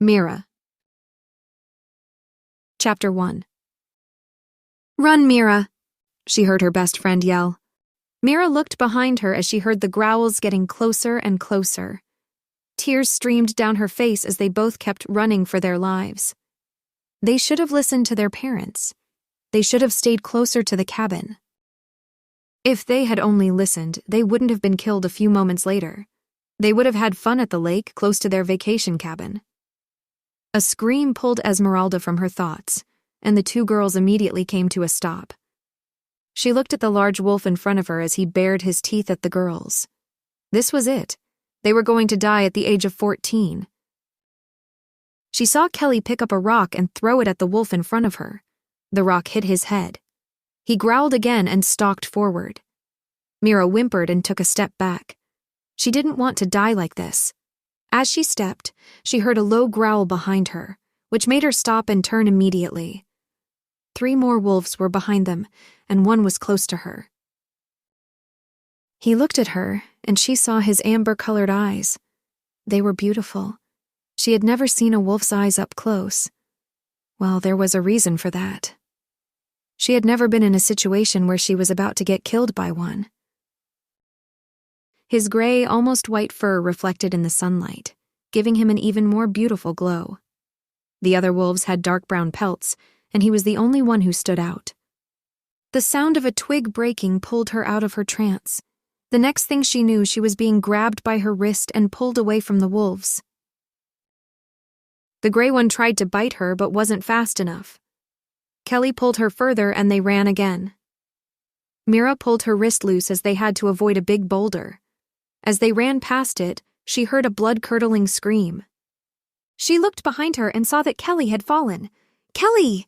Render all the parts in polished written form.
Mira. Chapter 1. "Run, Mira," she heard her best friend yell. Mira looked behind her as she heard the growls getting closer and closer. Tears streamed down her face as they both kept running for their lives. They should have listened to their parents. They should have stayed closer to the cabin. If they had only listened, they wouldn't have been killed a few moments later. They would have had fun at the lake close to their vacation cabin. A scream pulled Esmeralda from her thoughts, and the two girls immediately came to a stop. She looked at the large wolf in front of her as he bared his teeth at the girls. This was it. They were going to die at the age of 14. She saw Kelly pick up a rock and throw it at the wolf in front of her. The rock hit his head. He growled again and stalked forward. Mira whimpered and took a step back. She didn't want to die like this. As she stepped, she heard a low growl behind her, which made her stop and turn immediately. 3 more wolves were behind them, and one was close to her. He looked at her, and she saw his amber-colored eyes. They were beautiful. She had never seen a wolf's eyes up close. Well, there was a reason for that. She had never been in a situation where she was about to get killed by one. His gray, almost white fur reflected in the sunlight, giving him an even more beautiful glow. The other wolves had dark brown pelts, and he was the only one who stood out. The sound of a twig breaking pulled her out of her trance. The next thing she knew, she was being grabbed by her wrist and pulled away from the wolves. The gray one tried to bite her but wasn't fast enough. Kelly pulled her further and they ran again. Mira pulled her wrist loose as they had to avoid a big boulder. As they ran past it, she heard a blood-curdling scream. She looked behind her and saw that Kelly had fallen. "Kelly!"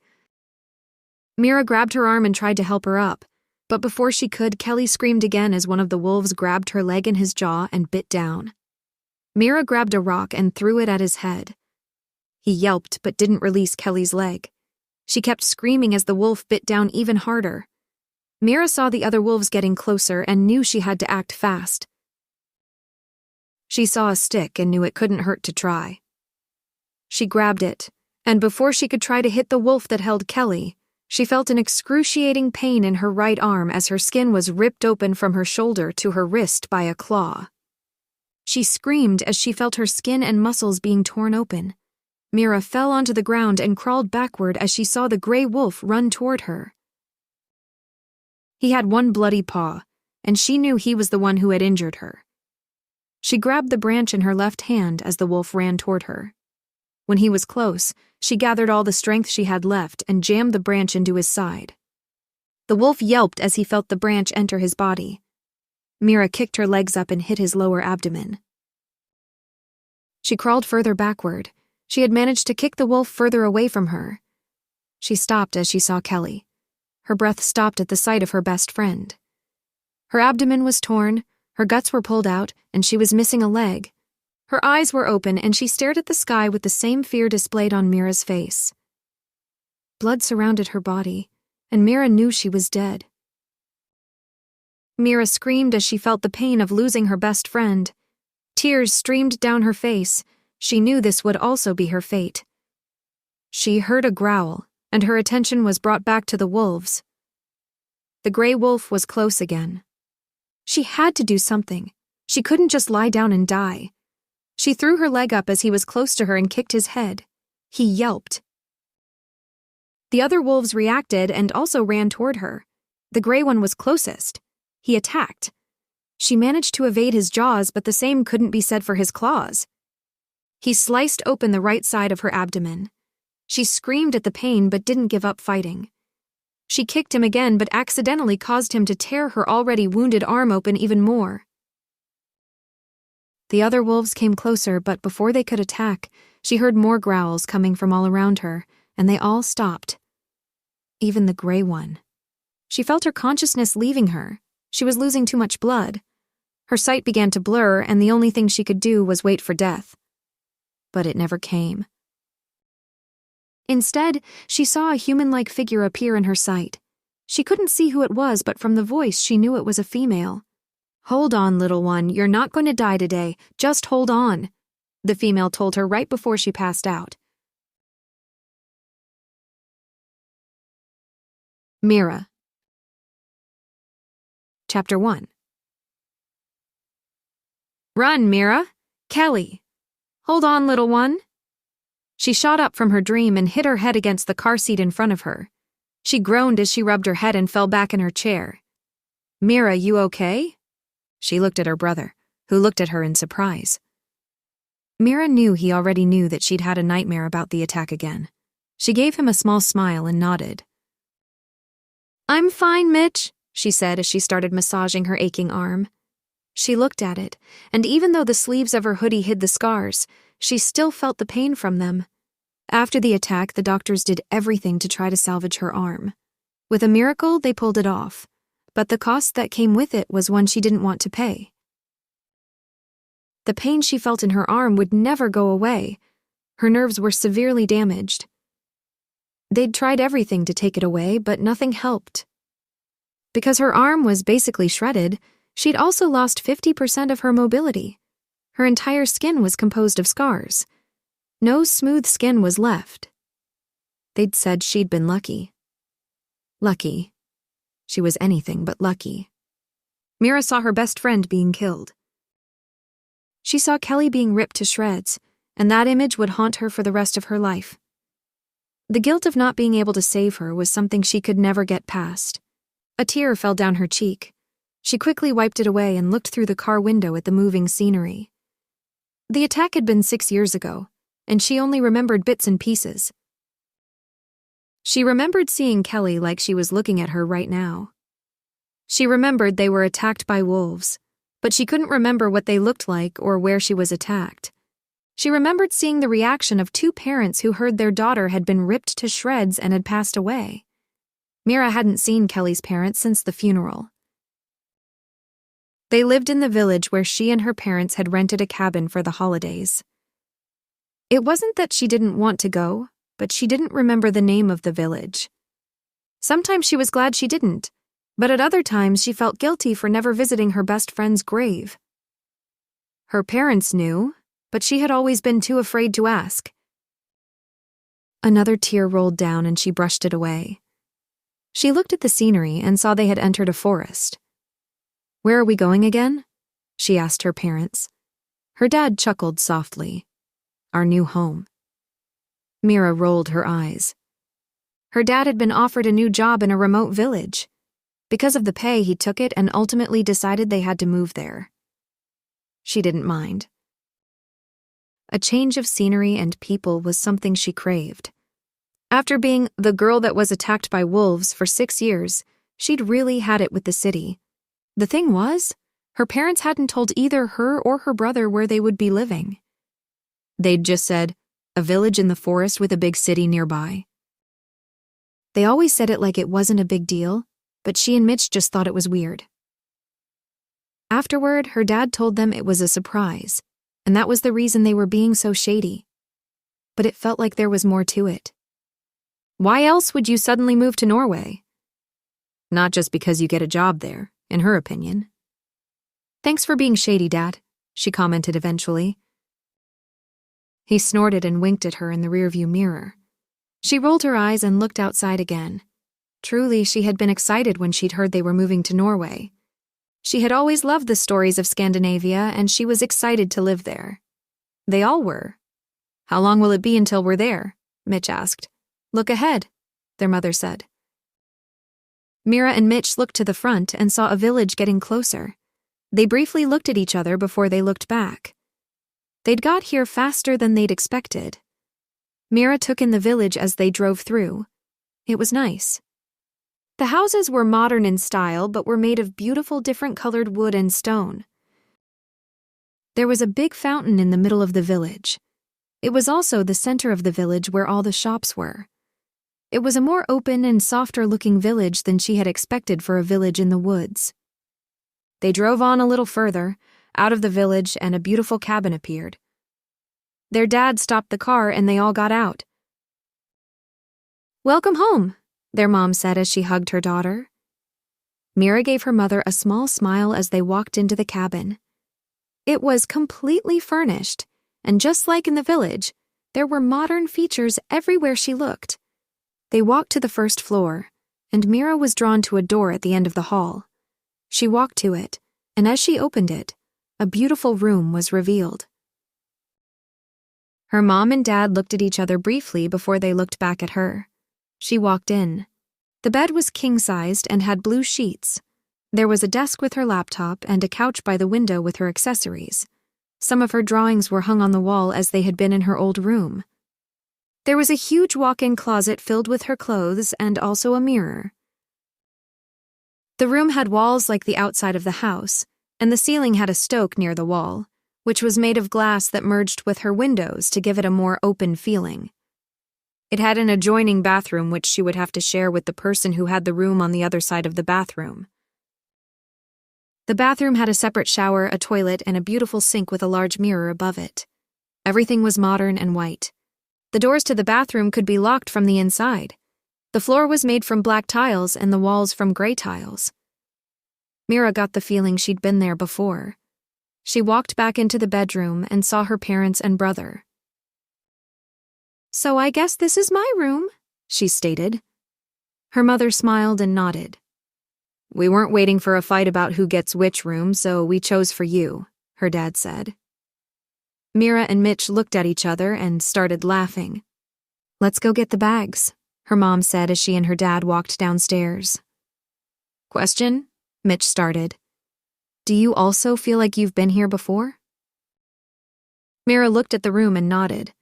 Mira grabbed her arm and tried to help her up, but before she could, Kelly screamed again as one of the wolves grabbed her leg in his jaw and bit down. Mira grabbed a rock and threw it at his head. He yelped but didn't release Kelly's leg. She kept screaming as the wolf bit down even harder. Mira saw the other wolves getting closer and knew she had to act fast. She saw a stick and knew it couldn't hurt to try. She grabbed it, and before she could try to hit the wolf that held Kelly, she felt an excruciating pain in her right arm as her skin was ripped open from her shoulder to her wrist by a claw. She screamed as she felt her skin and muscles being torn open. Mira fell onto the ground and crawled backward as she saw the gray wolf run toward her. He had one bloody paw, and she knew he was the one who had injured her. She grabbed the branch in her left hand as the wolf ran toward her. When he was close, she gathered all the strength she had left and jammed the branch into his side. The wolf yelped as he felt the branch enter his body. Mira kicked her legs up and hit his lower abdomen. She crawled further backward. She had managed to kick the wolf further away from her. She stopped as she saw Kelly. Her breath stopped at the sight of her best friend. Her abdomen was torn, her guts were pulled out, and she was missing a leg. Her eyes were open, and she stared at the sky with the same fear displayed on Mira's face. Blood surrounded her body, and Mira knew she was dead. Mira screamed as she felt the pain of losing her best friend. Tears streamed down her face. She knew this would also be her fate. She heard a growl, and her attention was brought back to the wolves. The gray wolf was close again. She had to do something. She couldn't just lie down and die. She threw her leg up as he was close to her and kicked his head. He yelped. The other wolves reacted and also ran toward her. The gray one was closest. He attacked. She managed to evade his jaws, but the same couldn't be said for his claws. He sliced open the right side of her abdomen. She screamed at the pain but didn't give up fighting. She kicked him again but accidentally caused him to tear her already wounded arm open even more. The other wolves came closer, but before they could attack, she heard more growls coming from all around her, and they all stopped. Even the gray one. She felt her consciousness leaving her. She was losing too much blood. Her sight began to blur, and the only thing she could do was wait for death. But it never came. Instead, she saw a human-like figure appear in her sight. She couldn't see who it was, but from the voice she knew it was a female. "Hold on, little one, you're not going to die today. Just hold on." the female told her right before she passed out. Mira. Chapter 1. Run, Mira! Kelly! Hold on, little one! She shot up from her dream and hit her head against the car seat in front of her. She groaned as she rubbed her head and fell back in her chair. Mira, you okay? She looked at her brother, who looked at her in surprise. Mira knew he already knew that she'd had a nightmare about the attack again. She gave him a small smile and nodded. I'm fine, Mitch, she said as she started massaging her aching arm. She looked at it, and even though the sleeves of her hoodie hid the scars, she still felt the pain from them. After the attack, the doctors did everything to try to salvage her arm. With a miracle, they pulled it off, but the cost that came with it was one she didn't want to pay. The pain she felt in her arm would never go away. Her nerves were severely damaged. They'd tried everything to take it away, but nothing helped. Because her arm was basically shredded, she'd also lost 50% of her mobility. Her entire skin was composed of scars. No smooth skin was left. They'd said she'd been lucky. Lucky. She was anything but lucky. Mira saw her best friend being killed. She saw Kelly being ripped to shreds, and that image would haunt her for the rest of her life. The guilt of not being able to save her was something she could never get past. A tear fell down her cheek. She quickly wiped it away and looked through the car window at the moving scenery. The attack had been 6 years ago, and she only remembered bits and pieces. She remembered seeing Kelly like she was looking at her right now. She remembered they were attacked by wolves, but she couldn't remember what they looked like or where she was attacked. She remembered seeing the reaction of 2 parents who heard their daughter had been ripped to shreds and had passed away. Mira hadn't seen Kelly's parents since the funeral. They lived in the village where she and her parents had rented a cabin for the holidays. It wasn't that she didn't want to go, but she didn't remember the name of the village. Sometimes she was glad she didn't, but at other times she felt guilty for never visiting her best friend's grave. Her parents knew, but she had always been too afraid to ask. Another tear rolled down and she brushed it away. She looked at the scenery and saw they had entered a forest. Where are we going again? She asked her parents. Her dad chuckled softly. Our new home. Mira rolled her eyes. Her dad had been offered a new job in a remote village. Because of the pay, he took it and ultimately decided they had to move there. She didn't mind. A change of scenery and people was something she craved. After being the girl that was attacked by wolves for 6 years, she'd really had it with the city. The thing was, her parents hadn't told either her or her brother where they would be living. They'd just said, a village in the forest with a big city nearby. They always said it like it wasn't a big deal, but she and Mitch just thought it was weird. Afterward, her dad told them it was a surprise, and that was the reason they were being so shady. But it felt like there was more to it. Why else would you suddenly move to Norway? Not just because you get a job there, in her opinion. Thanks for being shady, Dad, she commented eventually. He snorted and winked at her in the rearview mirror. She rolled her eyes and looked outside again. Truly, she had been excited when she'd heard they were moving to Norway. She had always loved the stories of Scandinavia, and she was excited to live there. They all were. How long will it be until we're there? Mitch asked. Look ahead, their mother said. Mira and Mitch looked to the front and saw a village getting closer. They briefly looked at each other before they looked back. They'd got here faster than they'd expected. Mira took in the village as they drove through. It was nice. The houses were modern in style, but were made of beautiful different-colored wood and stone. There was a big fountain in the middle of the village. It was also the center of the village where all the shops were. It was a more open and softer-looking village than she had expected for a village in the woods. They drove on a little further, out of the village, and a beautiful cabin appeared. Their dad stopped the car and they all got out. Welcome home, their mom said as she hugged her daughter. Mira gave her mother a small smile as they walked into the cabin. It was completely furnished, and just like in the village, there were modern features everywhere she looked. They walked to the first floor, and Mira was drawn to a door at the end of the hall. She walked to it, and as she opened it, a beautiful room was revealed. Her mom and dad looked at each other briefly before they looked back at her. She walked in. The bed was king-sized and had blue sheets. There was a desk with her laptop and a couch by the window with her accessories. Some of her drawings were hung on the wall as they had been in her old room. There was a huge walk-in closet filled with her clothes and also a mirror. The room had walls like the outside of the house, and the ceiling had a stoke near the wall, which was made of glass that merged with her windows to give it a more open feeling. It had an adjoining bathroom which she would have to share with the person who had the room on the other side of the bathroom. The bathroom had a separate shower, a toilet, and a beautiful sink with a large mirror above it. Everything was modern and white. The doors to the bathroom could be locked from the inside. The floor was made from black tiles and the walls from gray tiles. Mira got the feeling she'd been there before. She walked back into the bedroom and saw her parents and brother. "So I guess this is my room," she stated. Her mother smiled and nodded. "We weren't waiting for a fight about who gets which room, so we chose for you," her dad said. Mira and Mitch looked at each other and started laughing. "Let's go get the bags," her mom said as she and her dad walked downstairs. "Question?" Mitch started. "Do you also feel like you've been here before?" Mira looked at the room and nodded.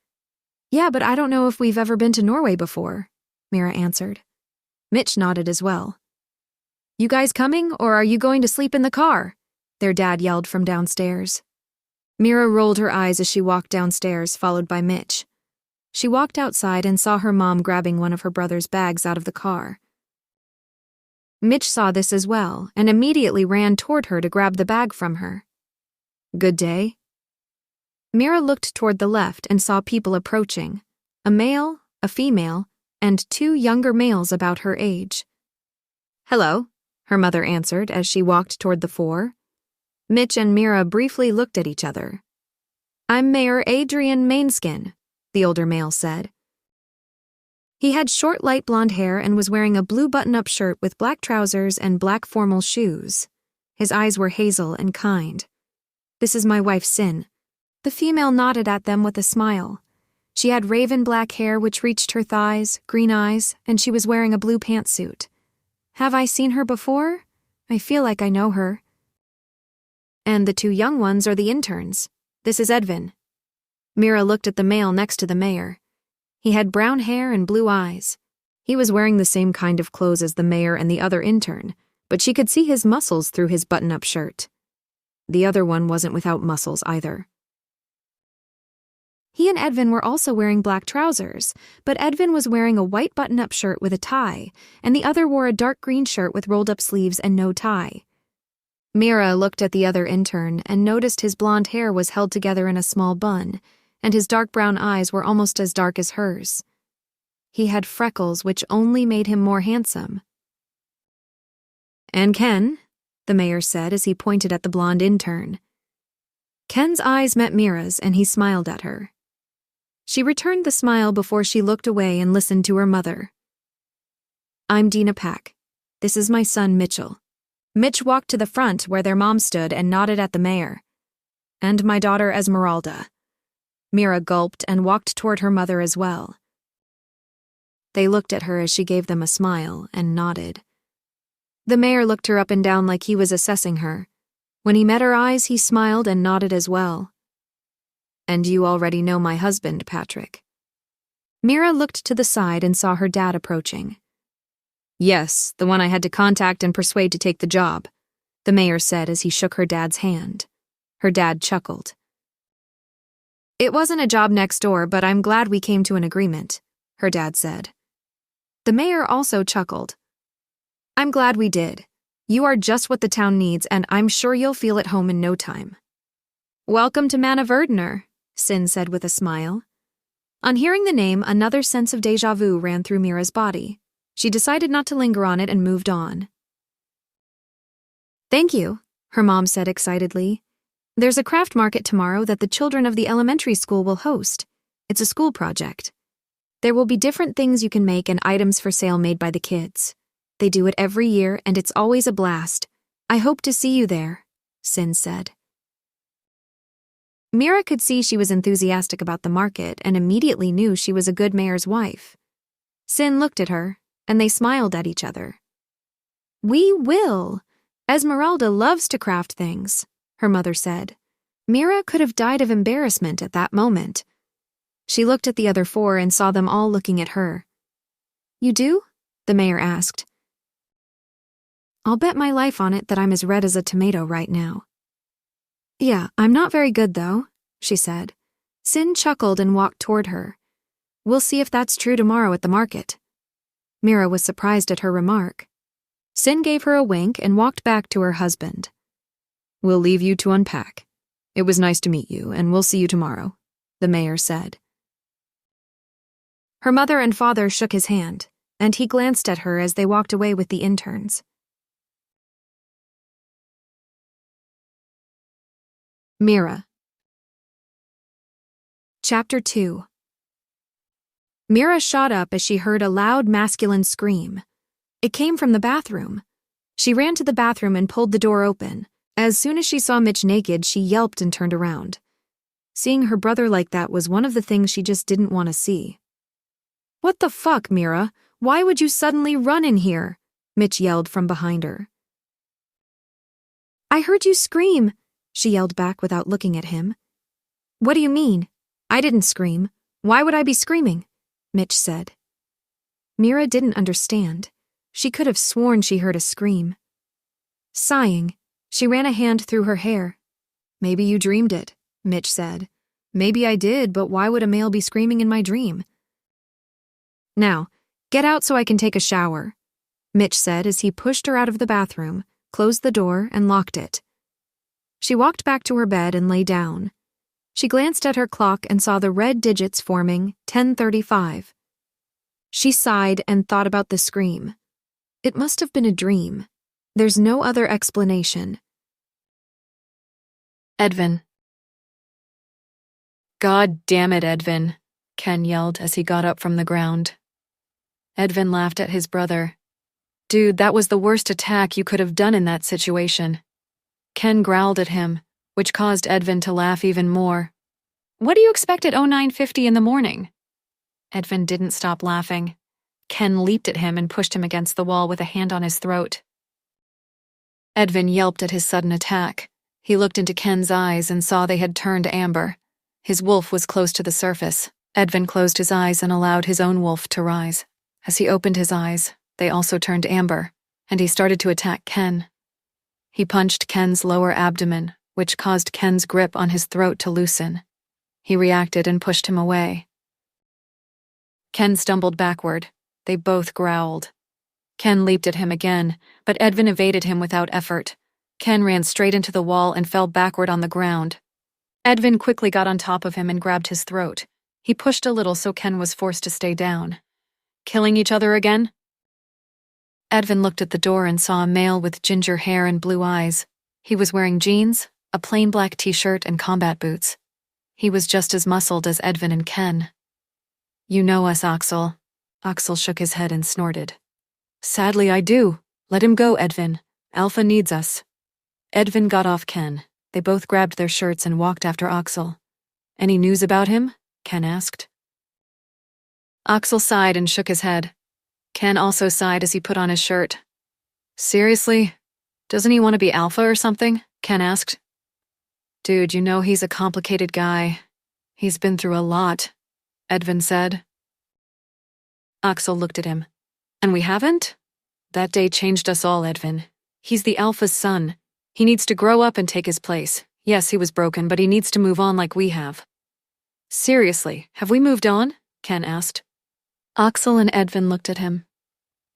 "Yeah, but I don't know if we've ever been to Norway before," Mira answered. Mitch nodded as well. "You guys coming, or are you going to sleep in the car?" their dad yelled from downstairs. Mira rolled her eyes as she walked downstairs, followed by Mitch. She walked outside and saw her mom grabbing one of her brother's bags out of the car. Mitch saw this as well and immediately ran toward her to grab the bag from her. "Good day." Mira looked toward the left and saw people approaching, a male, a female, and 2 younger males about her age. "Hello," her mother answered as she walked toward the 4. Mitch and Mira briefly looked at each other. "I'm Mayor Adrian Mainskin," the older male said. He had short light blonde hair and was wearing a blue button-up shirt with black trousers and black formal shoes. His eyes were hazel and kind. "This is my wife, Sin." The female nodded at them with a smile. She had raven black hair which reached her thighs, green eyes, and she was wearing a blue pantsuit. "Have I seen her before? I feel like I know her." "And the 2 young ones are the interns. This is Edvin." Mira looked at the male next to the mayor. He had brown hair and blue eyes. He was wearing the same kind of clothes as the mayor and the other intern, but she could see his muscles through his button-up shirt. The other one wasn't without muscles either. He and Edvin were also wearing black trousers, but Edvin was wearing a white button-up shirt with a tie, and the other wore a dark green shirt with rolled-up sleeves and no tie. Mira looked at the other intern and noticed his blonde hair was held together in a small bun, and his dark brown eyes were almost as dark as hers. He had freckles which only made him more handsome. "And Ken," the mayor said as he pointed at the blonde intern. Ken's eyes met Mira's and he smiled at her. She returned the smile before she looked away and listened to her mother. "I'm Dina Pack. This is my son, Mitchell." Mitch walked to the front where their mom stood and nodded at the mayor. "And my daughter, Esmeralda." Mira gulped and walked toward her mother as well. They looked at her as she gave them a smile and nodded. The mayor looked her up and down like he was assessing her. When he met her eyes, he smiled and nodded as well. "And you already know my husband, Patrick." Mira looked to the side and saw her dad approaching. "Yes, the one I had to contact and persuade to take the job," the mayor said as he shook her dad's hand. Her dad chuckled. "It wasn't a job next door, but I'm glad we came to an agreement," her dad said. The mayor also chuckled. "I'm glad we did. You are just what the town needs, and I'm sure you'll feel at home in no time." "Welcome to Manaverdner," Sin said with a smile. On hearing the name, another sense of déjà vu ran through Mira's body. She decided not to linger on it and moved on. "Thank you," her mom said excitedly. There's a craft market tomorrow that the children of the elementary school will host. It's a school project. There will be different things you can make and items for sale made by the kids. They do it every year, and it's always a blast. I hope to see you there, Sin said. Mira could see she was enthusiastic about the market and immediately knew she was a good mayor's wife. Sin looked at her, and they smiled at each other. We will. Esmeralda loves to craft things, her mother said. Mira could have died of embarrassment at that moment. She looked at the other four and saw them all looking at her. You do? The mayor asked. I'll bet my life on it that I'm as red as a tomato right now. Yeah, I'm not very good though, she said. Sin chuckled and walked toward her. We'll see if that's true tomorrow at the market. Mira was surprised at her remark. Sin gave her a wink and walked back to her husband. We'll leave you to unpack. It was nice to meet you, and we'll see you tomorrow, the mayor said. Her mother and father shook his hand, and he glanced at her as they walked away with the interns. Mira. Chapter 2. Mira shot up as she heard a loud masculine scream. It came from the bathroom. She ran to the bathroom and pulled the door open. As soon as she saw Mitch naked, she yelped and turned around. Seeing her brother like that was one of the things she just didn't want to see. What the fuck, Mira? Why would you suddenly run in here? Mitch yelled from behind her. I heard you scream, she yelled back without looking at him. What do you mean? I didn't scream. Why would I be screaming? Mitch said. Mira didn't understand. She could have sworn she heard a scream. Sighing, she ran a hand through her hair. Maybe you dreamed it, Mitch said. Maybe I did, but why would a male be screaming in my dream? Now, get out so I can take a shower, Mitch said as he pushed her out of the bathroom, closed the door, and locked it. She walked back to her bed and lay down. She glanced at her clock and saw the red digits forming 10:35. She sighed and thought about the scream. It must have been a dream. There's no other explanation. Edvin. God damn it, Edvin, Ken yelled as he got up from the ground. Edvin laughed at his brother. Dude, that was the worst attack you could have done in that situation. Ken growled at him, which caused Edvin to laugh even more. What do you expect at 09:50 in the morning? Edvin didn't stop laughing. Ken leaped at him and pushed him against the wall with a hand on his throat. Edvin yelped at his sudden attack. He looked into Ken's eyes and saw they had turned amber. His wolf was close to the surface. Edvin closed his eyes and allowed his own wolf to rise. As he opened his eyes, they also turned amber, and he started to attack Ken. He punched Ken's lower abdomen, which caused Ken's grip on his throat to loosen. He reacted and pushed him away. Ken stumbled backward. They both growled. Ken leaped at him again, but Edvin evaded him without effort. Ken ran straight into the wall and fell backward on the ground. Edvin quickly got on top of him and grabbed his throat. He pushed a little so Ken was forced to stay down. Killing each other again? Edvin looked at the door and saw a male with ginger hair and blue eyes. He was wearing jeans, a plain black t-shirt, and combat boots. He was just as muscled as Edvin and Ken. You know us, Axel. Axel shook his head and snorted. Sadly, I do. Let him go, Edvin. Alpha needs us. Edvin got off Ken. They both grabbed their shirts and walked after Axel. Any news about him? Ken asked. Axel sighed and shook his head. Ken also sighed as he put on his shirt. Seriously? Doesn't he want to be Alpha or something? Ken asked. Dude, you know he's a complicated guy. He's been through a lot, Edvin said. Axel looked at him. And we haven't? That day changed us all, Edvin. He's the Alpha's son. He needs to grow up and take his place. Yes, he was broken, but he needs to move on like we have. Seriously, have we moved on? Ken asked. Axel and Edvin looked at him.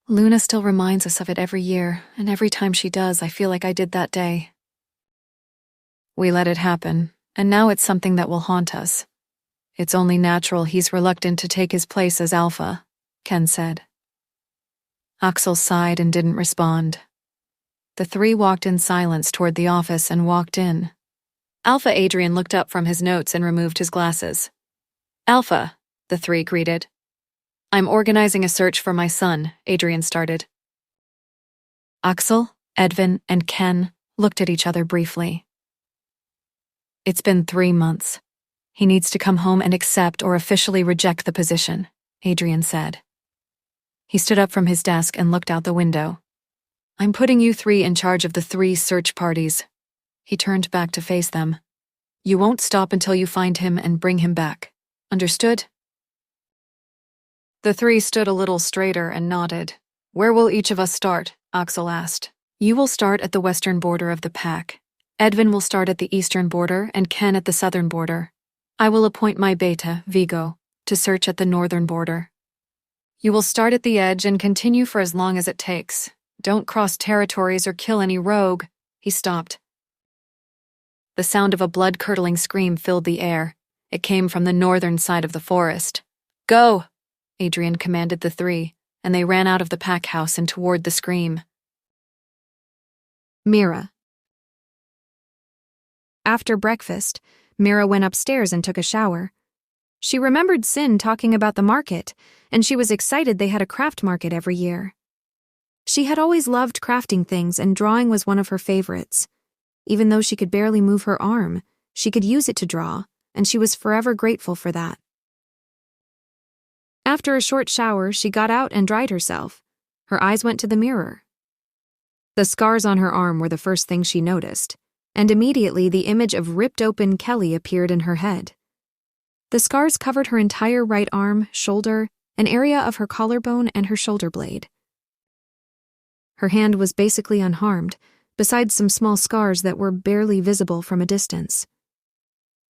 Luna still reminds us of it every year, and every time she does, I feel like I did that day. We let it happen, and now it's something that will haunt us. It's only natural he's reluctant to take his place as Alpha, Ken said. Axel sighed and didn't respond. The three walked in silence toward the office and walked in. Alpha Adrian looked up from his notes and removed his glasses. Alpha, the three greeted. I'm organizing a search for my son, Adrian started. Axel, Edvin, and Ken looked at each other briefly. It's been 3 months. He needs to come home and accept or officially reject the position, Adrian said. He stood up from his desk and looked out the window. I'm putting you three in charge of the 3 search parties. He turned back to face them. You won't stop until you find him and bring him back. Understood? The 3 stood a little straighter and nodded. Where will each of us start? Axel asked. You will start at the western border of the pack. Edvin will start at the eastern border and Ken at the southern border. I will appoint my beta, Vigo, to search at the northern border. You will start at the edge and continue for as long as it takes. Don't cross territories or kill any rogue. He stopped. The sound of a blood-curdling scream filled the air. It came from the northern side of the forest. Go! Adrian commanded the 3, and they ran out of the pack house and toward the scream. Mira. After breakfast, Mira went upstairs and took a shower. She remembered Sin talking about the market, and she was excited they had a craft market every year. She had always loved crafting things, and drawing was one of her favorites. Even though she could barely move her arm, she could use it to draw, and she was forever grateful for that. After a short shower, she got out and dried herself. Her eyes went to the mirror. The scars on her arm were the first thing she noticed, and immediately the image of ripped-open Kelly appeared in her head. The scars covered her entire right arm, shoulder, an area of her collarbone, and her shoulder blade. Her hand was basically unharmed, besides some small scars that were barely visible from a distance.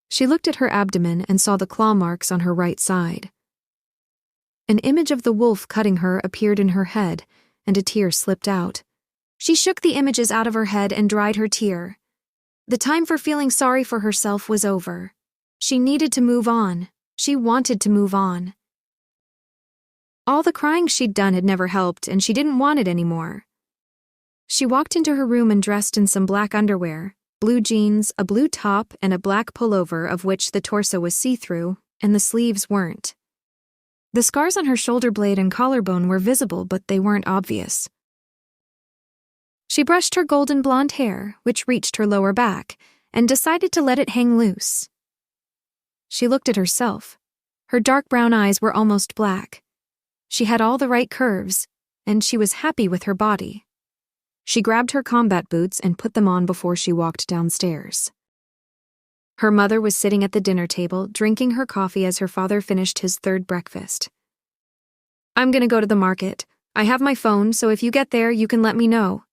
She looked at her abdomen and saw the claw marks on her right side. An image of the wolf cutting her appeared in her head, and a tear slipped out. She shook the images out of her head and dried her tear. The time for feeling sorry for herself was over. She needed to move on. She wanted to move on. All the crying she'd done had never helped, and she didn't want it anymore. She walked into her room and dressed in some black underwear, blue jeans, a blue top, and a black pullover of which the torso was see-through, and the sleeves weren't. The scars on her shoulder blade and collarbone were visible, but they weren't obvious. She brushed her golden blonde hair, which reached her lower back, and decided to let it hang loose. She looked at herself. Her dark brown eyes were almost black. She had all the right curves, and she was happy with her body. She grabbed her combat boots and put them on before she walked downstairs. Her mother was sitting at the dinner table, drinking her coffee as her father finished his 3rd breakfast. I'm gonna go to the market. I have my phone, so if you get there, you can let me know.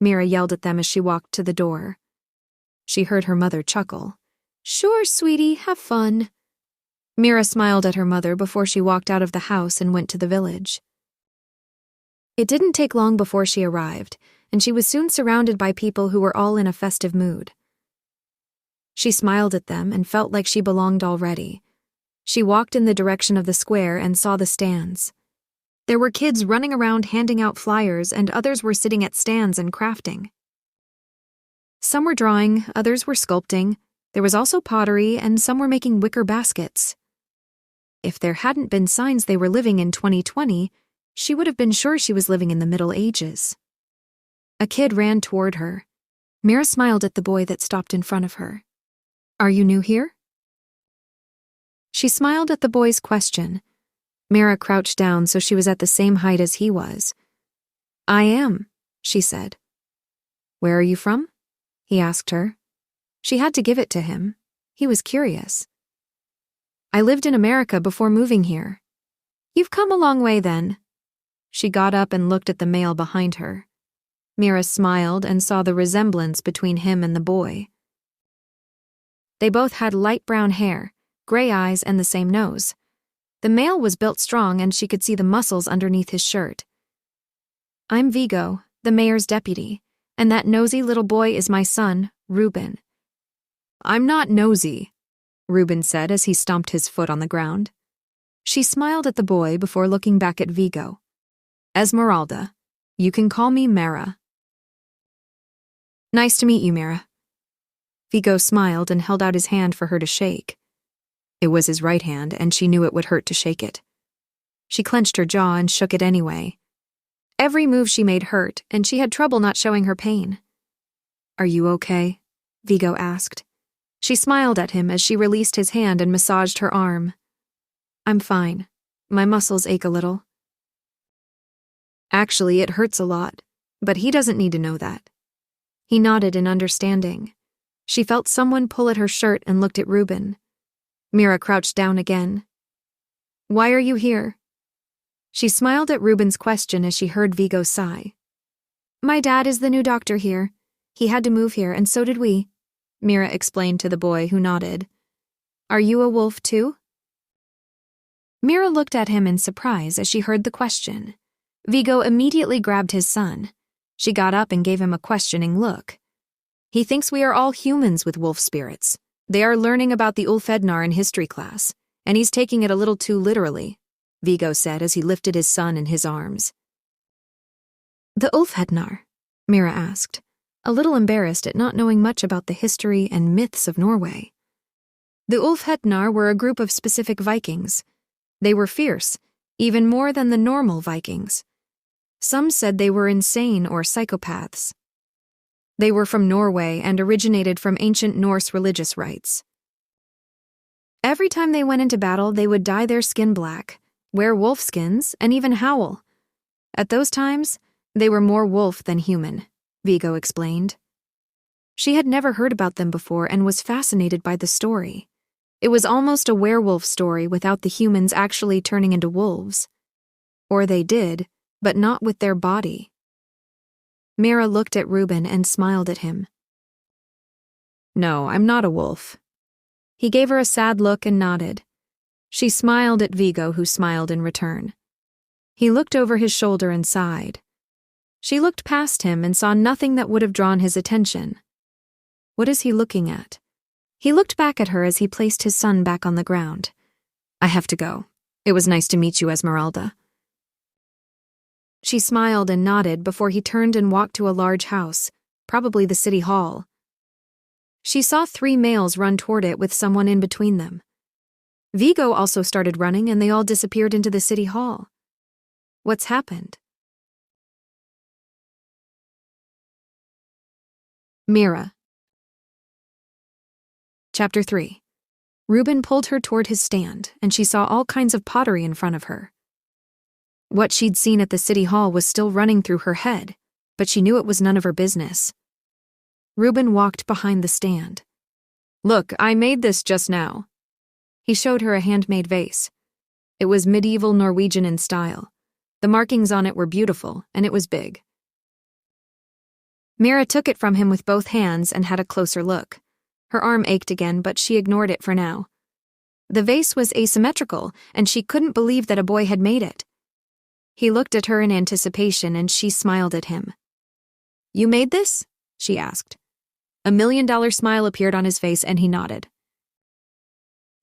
Mira yelled at them as she walked to the door. She heard her mother chuckle. Sure, sweetie, have fun. Mira smiled at her mother before she walked out of the house and went to the village. It didn't take long before she arrived, and she was soon surrounded by people who were all in a festive mood. She smiled at them and felt like she belonged already. She walked in the direction of the square and saw the stands. There were kids running around handing out flyers, and others were sitting at stands and crafting. Some were drawing, others were sculpting. There was also pottery, and some were making wicker baskets. If there hadn't been signs they were living in 2020, she would have been sure she was living in the Middle Ages. A kid ran toward her. Mira smiled at the boy that stopped in front of her. Are you new here? She smiled at the boy's question. Mira crouched down so she was at the same height as he was. I am, she said. Where are you from? He asked her. She had to give it to him. He was curious. I lived in America before moving here. You've come a long way then. She got up and looked at the male behind her. Mira smiled and saw the resemblance between him and the boy. They both had light brown hair, gray eyes, and the same nose. The male was built strong, and she could see the muscles underneath his shirt. I'm Vigo, the mayor's deputy, and that nosy little boy is my son, Reuben. I'm not nosy, Reuben said as he stomped his foot on the ground. She smiled at the boy before looking back at Vigo. Esmeralda, you can call me Mara. Nice to meet you, Mara. Vigo smiled and held out his hand for her to shake. It was his right hand, and she knew it would hurt to shake it. She clenched her jaw and shook it anyway. Every move she made hurt, and she had trouble not showing her pain. "Are you okay?" Vigo asked. She smiled at him as she released his hand and massaged her arm. "I'm fine. My muscles ache a little." "Actually, it hurts a lot, but he doesn't need to know that." He nodded in understanding. She felt someone pull at her shirt and looked at Ruben. Mira crouched down again. "Why are you here?" She smiled at Ruben's question as she heard Vigo sigh. "My dad is the new doctor here. He had to move here, and so did we," Mira explained to the boy, who nodded. "Are you a wolf too?" Mira looked at him in surprise as she heard the question. Vigo immediately grabbed his son. She got up and gave him a questioning look. "He thinks we are all humans with wolf spirits. They are learning about the Ulfhednar in history class, and he's taking it a little too literally," Vigo said as he lifted his son in his arms. "The Ulfhednar?" Mira asked, a little embarrassed at not knowing much about the history and myths of Norway. The Ulfhednar were a group of specific Vikings. They were fierce, even more than the normal Vikings. Some said they were insane or psychopaths. They were from Norway and originated from ancient Norse religious rites. Every time they went into battle, they would dye their skin black, wear wolf skins, and even howl. At those times, they were more wolf than human, Vigo explained. She had never heard about them before and was fascinated by the story. It was almost a werewolf story without the humans actually turning into wolves. Or they did, but not with their body. Mira looked at Ruben and smiled at him. "No, I'm not a wolf." He gave her a sad look and nodded. She smiled at Vigo, who smiled in return. He looked over his shoulder and sighed. She looked past him and saw nothing that would have drawn his attention. What is he looking at? He looked back at her as he placed his son back on the ground. "I have to go. It was nice to meet you, Esmeralda." She smiled and nodded before he turned and walked to a large house, probably the city hall. She saw 3 males run toward it with someone in between them. Vigo also started running and they all disappeared into the city hall. What's happened? Mira. Chapter 3. Ruben pulled her toward his stand, and she saw all kinds of pottery in front of her. What she'd seen at the city hall was still running through her head, but she knew it was none of her business. Ruben walked behind the stand. "Look, I made this just now." He showed her a handmade vase. It was medieval Norwegian in style. The markings on it were beautiful, and it was big. Mira took it from him with both hands and had a closer look. Her arm ached again, but she ignored it for now. The vase was asymmetrical, and she couldn't believe that a boy had made it. He looked at her in anticipation, and she smiled at him. "You made this?" she asked. $1 million smile appeared on his face, and he nodded.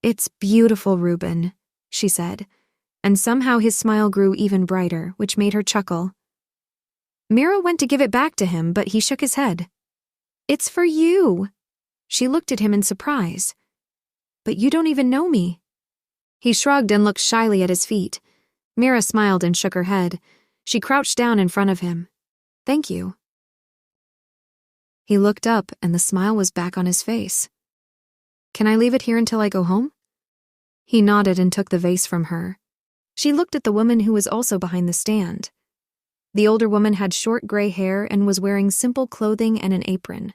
"It's beautiful, Ruben," she said, and somehow his smile grew even brighter, which made her chuckle. Mira went to give it back to him, but he shook his head. "It's for you." She looked at him in surprise. "But you don't even know me." He shrugged and looked shyly at his feet. Mira smiled and shook her head. She crouched down in front of him. "Thank you." He looked up, and the smile was back on his face. "Can I leave it here until I go home?" He nodded and took the vase from her. She looked at the woman who was also behind the stand. The older woman had short gray hair and was wearing simple clothing and an apron.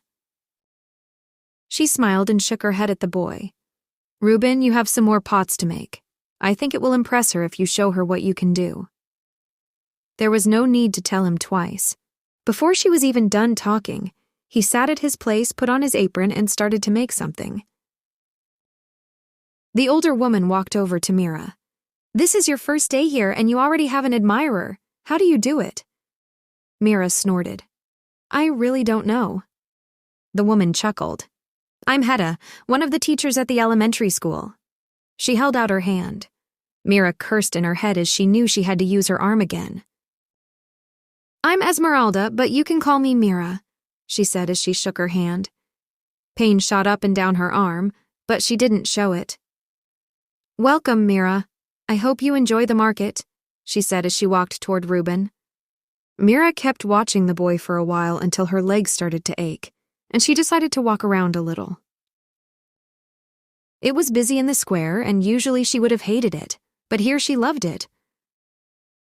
She smiled and shook her head at the boy. "Ruben, you have some more pots to make. I think it will impress her if you show her what you can do." There was no need to tell him twice. Before she was even done talking, he sat at his place, put on his apron, and started to make something. The older woman walked over to Mira. "This is your first day here, and you already have an admirer. How do you do it?" Mira snorted. "I really don't know." The woman chuckled. "I'm Hedda, one of the teachers at the elementary school." She held out her hand. Mira cursed in her head as she knew she had to use her arm again. "I'm Esmeralda, but you can call me Mira," she said as she shook her hand. Pain shot up and down her arm, but she didn't show it. "Welcome, Mira. I hope you enjoy the market," she said as she walked toward Reuben. Mira kept watching the boy for a while until her legs started to ache, and she decided to walk around a little. It was busy in the square, and usually she would have hated it, but here she loved it.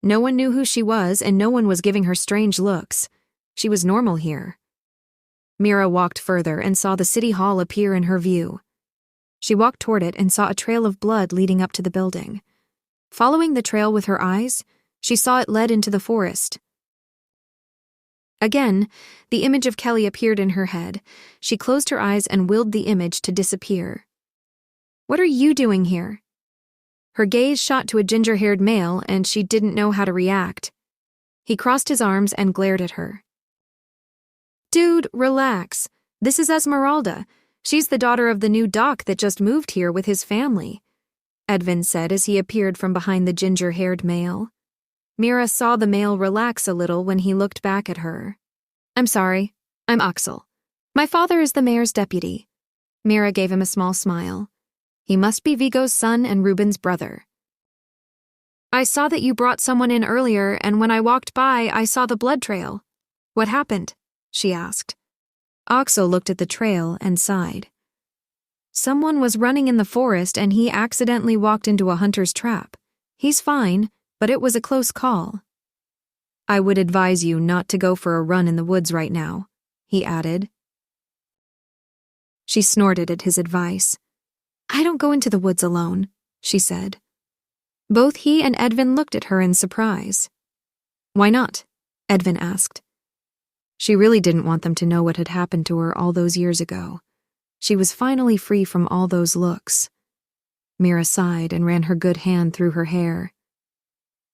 No one knew who she was, and no one was giving her strange looks. She was normal here. Mira walked further and saw the city hall appear in her view. She walked toward it and saw a trail of blood leading up to the building. Following the trail with her eyes, she saw it led into the forest. Again, the image of Kelly appeared in her head. She closed her eyes and willed the image to disappear. "What are you doing here?" Her gaze shot to a ginger-haired male, and she didn't know how to react. He crossed his arms and glared at her. "Dude, relax. This is Esmeralda. She's the daughter of the new doc that just moved here with his family," Edvin said as he appeared from behind the ginger-haired male. Mira saw the male relax a little when he looked back at her. "I'm sorry. I'm Axel. My father is the mayor's deputy." Mira gave him a small smile. He must be Vigo's son and Reuben's brother. "I saw that you brought someone in earlier, and when I walked by, I saw the blood trail. What happened?" she asked. Axel looked at the trail and sighed. "Someone was running in the forest and he accidentally walked into a hunter's trap. He's fine, but it was a close call." "I would advise you not to go for a run in the woods right now," he added. She snorted at his advice. "I don't go into the woods alone," she said. Both he and Edvin looked at her in surprise. "Why not?" Edvin asked. She really didn't want them to know what had happened to her all those years ago. She was finally free from all those looks. Mira sighed and ran her good hand through her hair.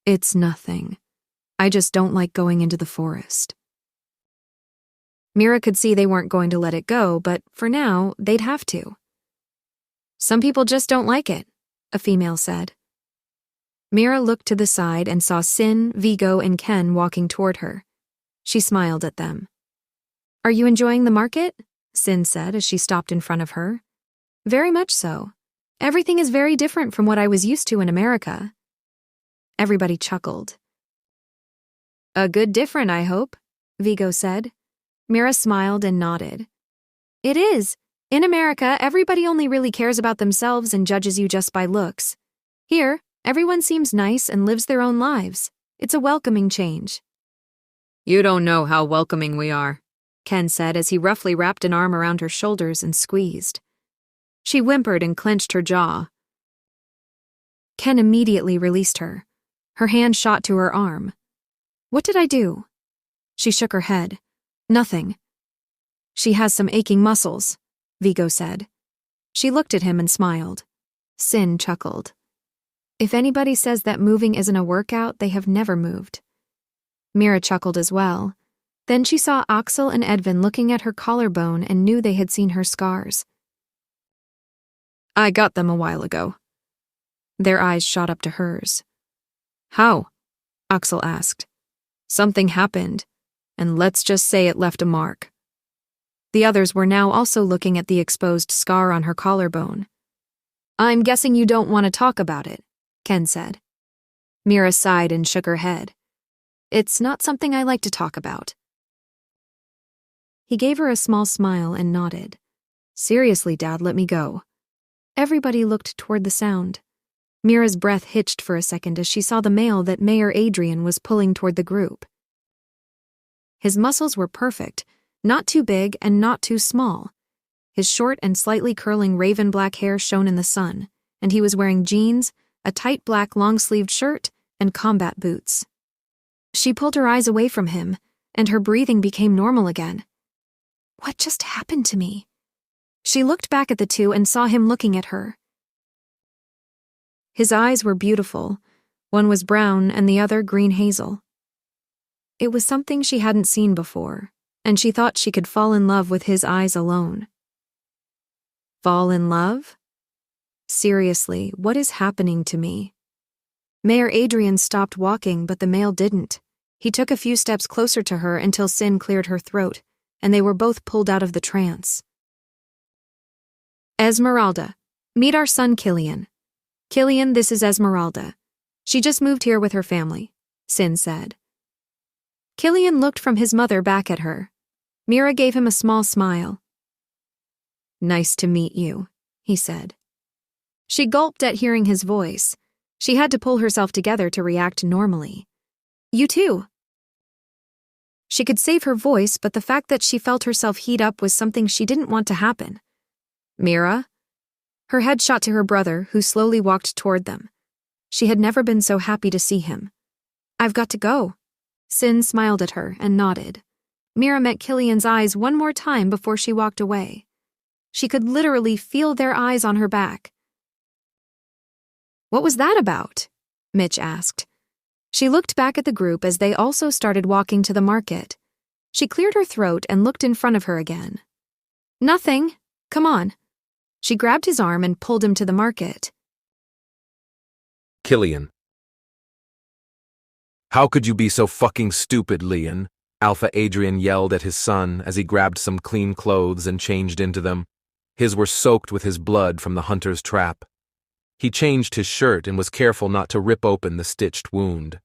"It's nothing. I just don't like going into the forest." Mira could see they weren't going to let it go, but for now, they'd have to. "Some people just don't like it," a female said. Mira looked to the side and saw Sin, Vigo, and Ken walking toward her. She smiled at them. "Are you enjoying the market?" Sin said as she stopped in front of her. "Very much so. Everything is very different from what I was used to in America." Everybody chuckled. "A good different, I hope," Vigo said. Mira smiled and nodded. "It is. In America, everybody only really cares about themselves and judges you just by looks. Here, everyone seems nice and lives their own lives. It's a welcoming change." "You don't know how welcoming we are," Ken said as he roughly wrapped an arm around her shoulders and squeezed. She whimpered and clenched her jaw. Ken immediately released her. Her hand shot to her arm. "What did I do?" She shook her head. "Nothing." "She has some aching muscles," Vigo said. She looked at him and smiled. Sin chuckled. "If anybody says that moving isn't a workout, they have never moved." Mira chuckled as well. Then she saw Axel and Edvin looking at her collarbone and knew they had seen her scars. "I got them a while ago." Their eyes shot up to hers. "How?" Axel asked. "Something happened, and let's just say it left a mark." The others were now also looking at the exposed scar on her collarbone. "I'm guessing you don't want to talk about it," Ken said. Mira sighed and shook her head. "It's not something I like to talk about." He gave her a small smile and nodded. "Seriously, Dad, let me go." Everybody looked toward the sound. Mira's breath hitched for a second as she saw the male that Mayor Adrian was pulling toward the group. His muscles were perfect, not too big and not too small. His short and slightly curling raven black hair shone in the sun, and he was wearing jeans, a tight black long-sleeved shirt, and combat boots. She pulled her eyes away from him, and her breathing became normal again. What just happened to me? She looked back at the two and saw him looking at her. His eyes were beautiful. One was brown and the other green hazel. It was something she hadn't seen before, and she thought she could fall in love with his eyes alone. Fall in love? Seriously, what is happening to me? Mayor Adrian stopped walking, but the male didn't. He took a few steps closer to her until Sin cleared her throat, and they were both pulled out of the trance. Esmeralda, meet our son Killian. Killian, this is Esmeralda. She just moved here with her family, Sin said. Killian looked from his mother back at her. Mira gave him a small smile. Nice to meet you, he said. She gulped at hearing his voice. She had to pull herself together to react normally. You too. She could save her voice, but the fact that she felt herself heat up was something she didn't want to happen. Mira? Her head shot to her brother, who slowly walked toward them. She had never been so happy to see him. I've got to go. Sin smiled at her and nodded. Mira met Killian's eyes one more time before she walked away. She could literally feel their eyes on her back. What was that about? Mitch asked. She looked back at the group as they also started walking to the market. She cleared her throat and looked in front of her again. Nothing. Come on. She grabbed his arm and pulled him to the market. Killian. How could you be so fucking stupid, Leon? Alpha Adrian yelled at his son as he grabbed some clean clothes and changed into them. His were soaked with his blood from the hunter's trap. He changed his shirt and was careful not to rip open the stitched wound.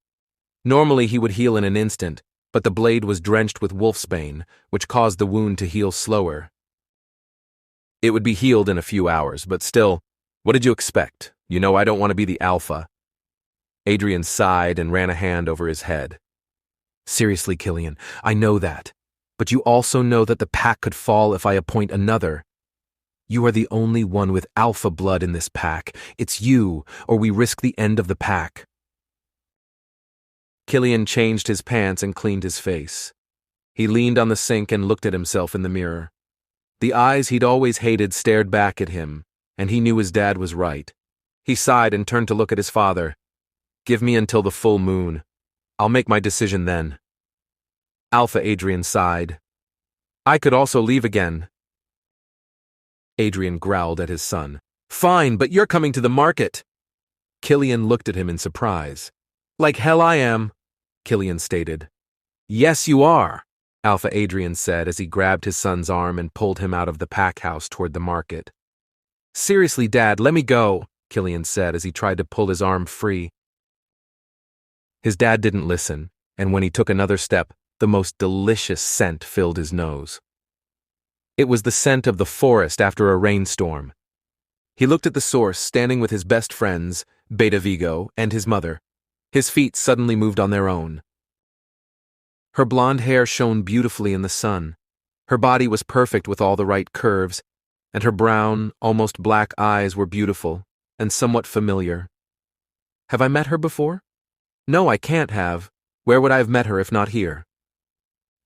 Normally he would heal in an instant, but the blade was drenched with wolfskin, which caused the wound to heal slower. It would be healed in a few hours, but still, what did you expect? You know I don't want to be the alpha. Adrian sighed and ran a hand over his head. Seriously, Killian, I know that. But you also know that the pack could fall if I appoint another. You are the only one with alpha blood in this pack. It's you, or we risk the end of the pack. Killian changed his pants and cleaned his face. He leaned on the sink and looked at himself in the mirror. The eyes he'd always hated stared back at him, and he knew his dad was right. He sighed and turned to look at his father. Give me until the full moon. I'll make my decision then. Alpha Adrian sighed. I could also leave again. Adrian growled at his son. Fine, but you're coming to the market. Killian looked at him in surprise. Like hell I am, Killian stated. Yes, you are, Alpha Adrian said as he grabbed his son's arm and pulled him out of the pack house toward the market. Seriously, Dad, let me go, Killian said as he tried to pull his arm free. His dad didn't listen, and when he took another step, the most delicious scent filled his nose. It was the scent of the forest after a rainstorm. He looked at the source, standing with his best friends, Beta Vigo, and his mother. His feet suddenly moved on their own. Her blonde hair shone beautifully in the sun. Her body was perfect with all the right curves, and her brown, almost black eyes were beautiful and somewhat familiar. Have I met her before? No, I can't have. Where would I have met her if not here?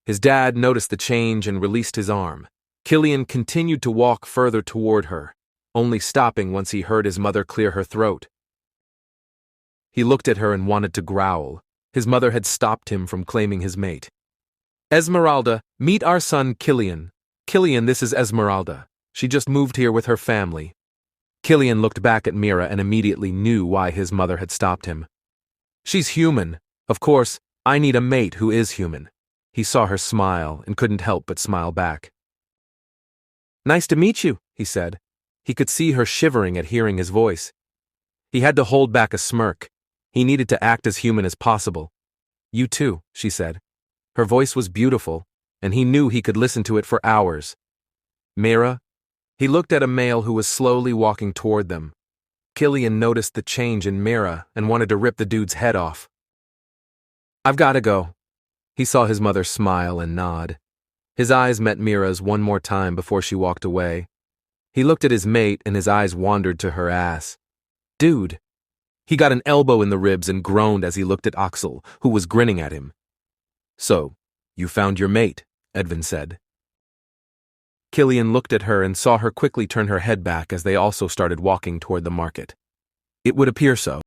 His dad noticed the change and released his arm. Killian continued to walk further toward her, only stopping once he heard his mother clear her throat. He looked at her and wanted to growl. His mother had stopped him from claiming his mate. Esmeralda, meet our son Killian. Killian, this is Esmeralda. She just moved here with her family. Killian looked back at Mira and immediately knew why his mother had stopped him. She's human. Of course, I need a mate who is human. He saw her smile and couldn't help but smile back. Nice to meet you, he said. He could see her shivering at hearing his voice. He had to hold back a smirk. He needed to act as human as possible. You too, she said. Her voice was beautiful, and he knew he could listen to it for hours. Mira? He looked at a male who was slowly walking toward them. Killian noticed the change in Mira and wanted to rip the dude's head off. I've got to go. He saw his mother smile and nod. His eyes met Mira's one more time before she walked away. He looked at his mate and his eyes wandered to her ass. Dude. He got an elbow in the ribs and groaned as he looked at Axel, who was grinning at him. So, you found your mate, Edvin said. Killian looked at her and saw her quickly turn her head back as they also started walking toward the market. It would appear so.